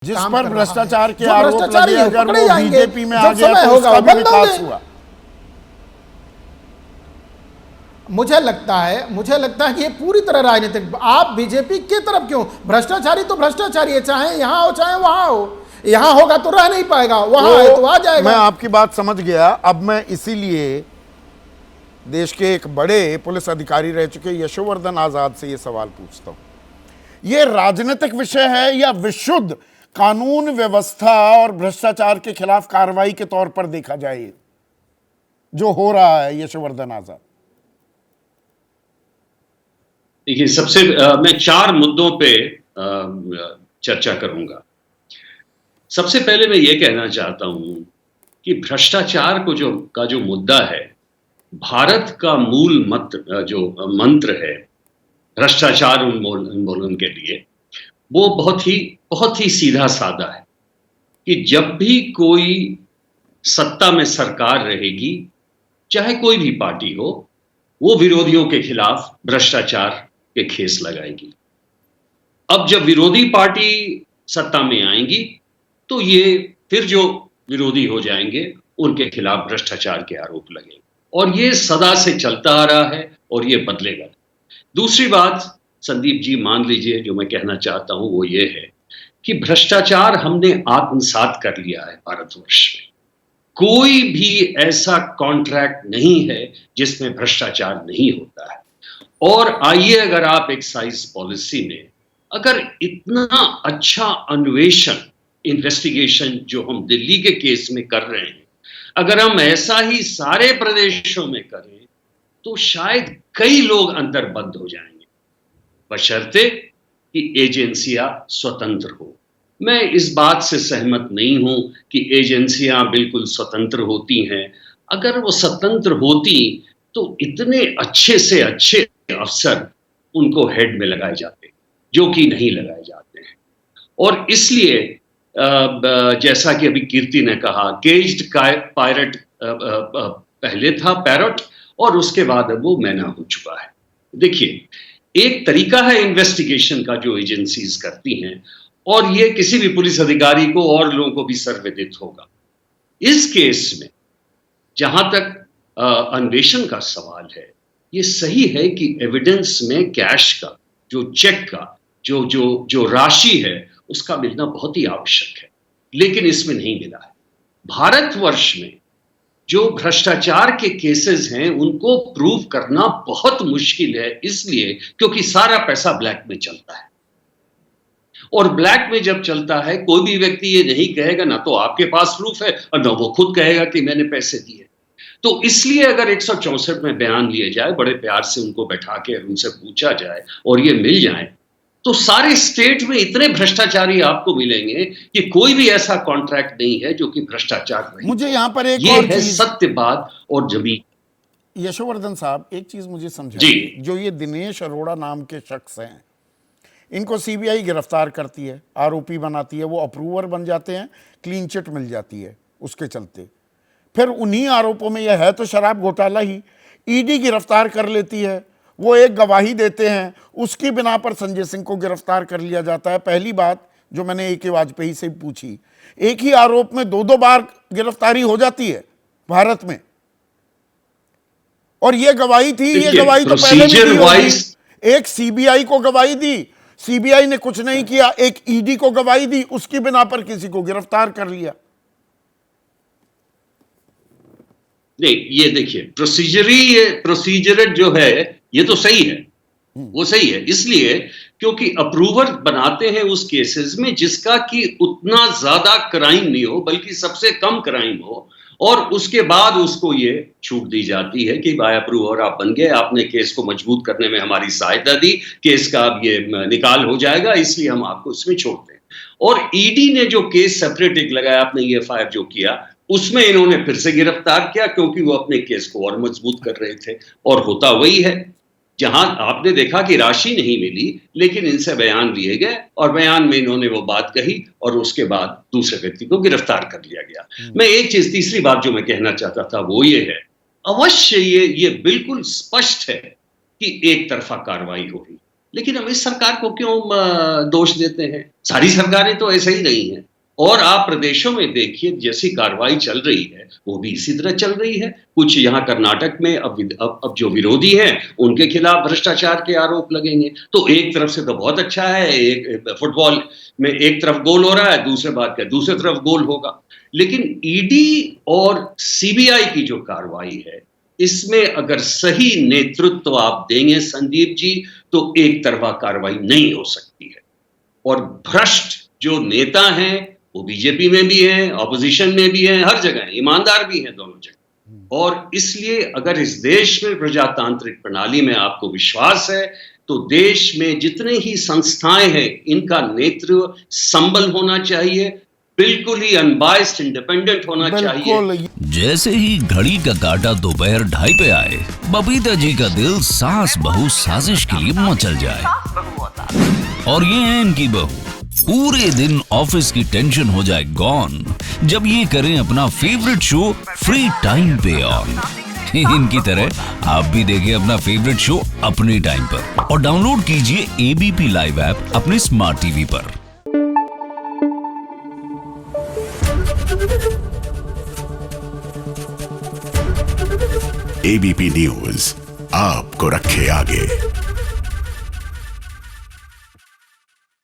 जिस काम पर कर रहा है। भ्रष्टाचार के जो आरोप भ्रष्टाचारी लगे, है, अगर पकड़े वो जाएंगे। बीजेपी में आ जब गया समय तो होगा उसका वो भी बदला विकास दें। हुआ। मुझे लगता है कि ये पूरी तरह राजनीतिक। आप बीजेपी की तरफ क्यों? भ्रष्टाचारी तो भ्रष्टाचारी है, चाहे यहां हो चाहे वहां हो। यहां होगा तो रह नहीं पाएगा, वहां है तो आ मैं जाएगा। आपकी बात समझ गया। अब मैं इसीलिए देश के एक बड़े पुलिस अधिकारी रह चुके यशोवर्धन आजाद से ये सवाल पूछता हूं, ये राजनीतिक विषय है या विशुद्ध कानून व्यवस्था और भ्रष्टाचार के खिलाफ कार्रवाई के तौर पर देखा जाए जो हो रहा है यशोवर्धन आजाद? देखिए, मैं 4 मुद्दों पे चर्चा करूंगा। सबसे पहले मैं ये कहना चाहता हूं कि भ्रष्टाचार जो मुद्दा है, भारत का मूल जो मंत्र है भ्रष्टाचार उन्मूलन के लिए, वो बहुत ही सीधा साधा है कि जब भी कोई सत्ता में सरकार रहेगी, चाहे कोई भी पार्टी हो, वो विरोधियों के खिलाफ भ्रष्टाचार के केस लगाएगी। अब जब विरोधी पार्टी सत्ता में आएंगी तो ये फिर जो विरोधी हो जाएंगे उनके खिलाफ भ्रष्टाचार के आरोप लगेंगे, और ये सदा से चलता आ रहा है और ये बदलेगा। दूसरी बात, संदीप जी, मान लीजिए, जो मैं कहना चाहता हूं वो ये है कि भ्रष्टाचार हमने आत्मसात कर लिया है भारतवर्ष में। कोई भी ऐसा कॉन्ट्रैक्ट नहीं है जिसमें भ्रष्टाचार नहीं होता है। और आइए, अगर आप एक्साइज पॉलिसी में अगर इतना अच्छा अन्वेषण, इन्वेस्टिगेशन जो हम दिल्ली के केस में कर रहे हैं, अगर हम ऐसा ही सारे प्रदेशों में करें तो शायद कई लोग अंदर बंद हो जाएंगे, बशर्ते कि एजेंसियां स्वतंत्र हो। मैं इस बात से सहमत नहीं हूं कि एजेंसियां बिल्कुल स्वतंत्र होती हैं। अगर वो स्वतंत्र होती तो इतने अच्छे से अच्छे अफसर उनको हेड में लगाए जाते, जो कि नहीं लगाए जाते हैं। और इसलिए जैसा कि अभी कीर्ति ने कहा, केज्ड पायरट पहले था पैरट, और उसके बाद अब वो मैना हो चुका है। देखिए, एक तरीका है इन्वेस्टिगेशन का जो एजेंसीज करती हैं, और ये किसी भी पुलिस अधिकारी को और लोगों को भी सर्वविदित होगा। इस केस में जहां तक अन्वेषण का सवाल है, ये सही है कि एविडेंस में कैश का, जो चेक का जो राशि है, उसका मिलना बहुत ही आवश्यक है, लेकिन इसमें नहीं मिला है। भारतवर्ष में जो भ्रष्टाचार के केसेस हैं उनको प्रूव करना बहुत मुश्किल है, इसलिए क्योंकि सारा पैसा ब्लैक में चलता है। और ब्लैक में जब चलता है, कोई भी व्यक्ति ये नहीं कहेगा, ना तो आपके पास प्रूफ है और ना वो खुद कहेगा कि मैंने पैसे दिए। तो इसलिए अगर 164 में बयान लिए जाए, बड़े प्यार से उनको बैठा के उनसे पूछा जाए और ये मिल जाए, तो सारे स्टेट में इतने भ्रष्टाचारी आपको मिलेंगे कि कोई भी ऐसा कॉन्ट्रैक्ट नहीं है जो कि भ्रष्टाचार नहीं। मुझे यहां पर एक ये और है चीज, सत्य बात। और जमीन, यशोवर्धन साहब, एक चीज मुझे समझाइए। जो ये दिनेश अरोड़ा नाम के शख्स हैं, इनको सीबीआई गिरफ्तार करती है, आरोपी बनाती है, वो अप्रूवर बन जाते हैं, क्लीन चिट मिल जाती है उसके चलते। फिर उन्हीं आरोपों में यह है तो शराब घोटाला ही, ईडी गिरफ्तार कर लेती है, वो एक गवाही देते हैं, उसकी बिना पर संजय सिंह को गिरफ्तार कर लिया जाता है। पहली बात जो मैंने AK वाजपेयी से पूछी, एक ही आरोप में 2-2 बार गिरफ्तारी हो जाती है भारत में, और ये गवाही थी, ये गवाही तो पहले भी दी होगी। एक सीबीआई को गवाही दी, सीबीआई ने कुछ नहीं किया, एक ईडी को गवाही दी, उसकी बिना पर किसी को गिरफ्तार कर लिया। नहीं, ये देखिए, प्रोसीजर जो है ये तो सही है, वो सही है, इसलिए क्योंकि अप्रूवर बनाते हैं उस केसेस में जिसका कि उतना ज्यादा क्राइम नहीं हो, बल्कि सबसे कम क्राइम हो, और उसके बाद उसको ये छूट दी जाती है कि बाय अप्रूवर आप बन गए, आपने केस को मजबूत करने में हमारी सहायता दी, केस का अब ये निकाल हो जाएगा, इसलिए हम आपको इसमें छोड़ते हैं। और ईडी ने जो केस सेपरेट एक लगाया, आपने ये FIR जो किया, उसमें इन्होंने फिर से गिरफ्तार किया, क्योंकि वो अपने केस को और मजबूत कर रहे थे। और होता वही है, जहां आपने देखा कि राशि नहीं मिली, लेकिन इनसे बयान लिए गए और बयान में इन्होंने वो बात कही और उसके बाद दूसरे व्यक्ति को गिरफ्तार कर लिया गया। मैं एक चीज, तीसरी बात जो मैं कहना चाहता था वो ये है, अवश्य ये बिल्कुल स्पष्ट है कि एक तरफा कार्रवाई होगी। लेकिन हम इस सरकार को क्यों दोष देते हैं? सारी सरकारें तो ऐसे ही रही हैं। और आप प्रदेशों में देखिए जैसी कार्रवाई चल रही है वो भी इसी तरह चल रही है। कुछ यहाँ कर्नाटक में अब जो विरोधी हैं उनके खिलाफ भ्रष्टाचार के आरोप लगेंगे। तो एक तरफ से तो बहुत अच्छा है, एक फुटबॉल में एक तरफ गोल हो रहा है, दूसरे बात क्या दूसरी तरफ गोल होगा। लेकिन ईडी और सीबीआई की जो कार्रवाई है इसमें अगर सही नेतृत्व आप देंगे संदीप जी तो एक तरफा कार्रवाई नहीं हो सकती है। और भ्रष्ट जो नेता हैं वो बीजेपी में भी हैं, ऑपोजिशन में भी हैं, हर जगह हैं, ईमानदार भी हैं दोनों जगह। और इसलिए अगर इस देश में प्रजातांत्रिक प्रणाली में आपको विश्वास है तो देश में जितने ही संस्थाएं हैं इनका नेतृत्व संबल होना चाहिए, बिल्कुल ही अनबायस्ड इंडिपेंडेंट होना चाहिए। जैसे ही घड़ी का काटा दोपहर 2:30 पे आए, बबीता जी का दिल सास बहू साजिश के लिए मचल जाए। और ये है इनकी बहू, पूरे दिन ऑफिस की टेंशन हो जाए गॉन जब ये करें अपना फेवरेट शो फ्री टाइम पे ऑन। इनकी तरह आप भी देखें अपना फेवरेट शो अपने टाइम पर और डाउनलोड कीजिए एबीपी लाइव ऐप अपने स्मार्ट टीवी पर। एबीपी न्यूज आपको रखे आगे।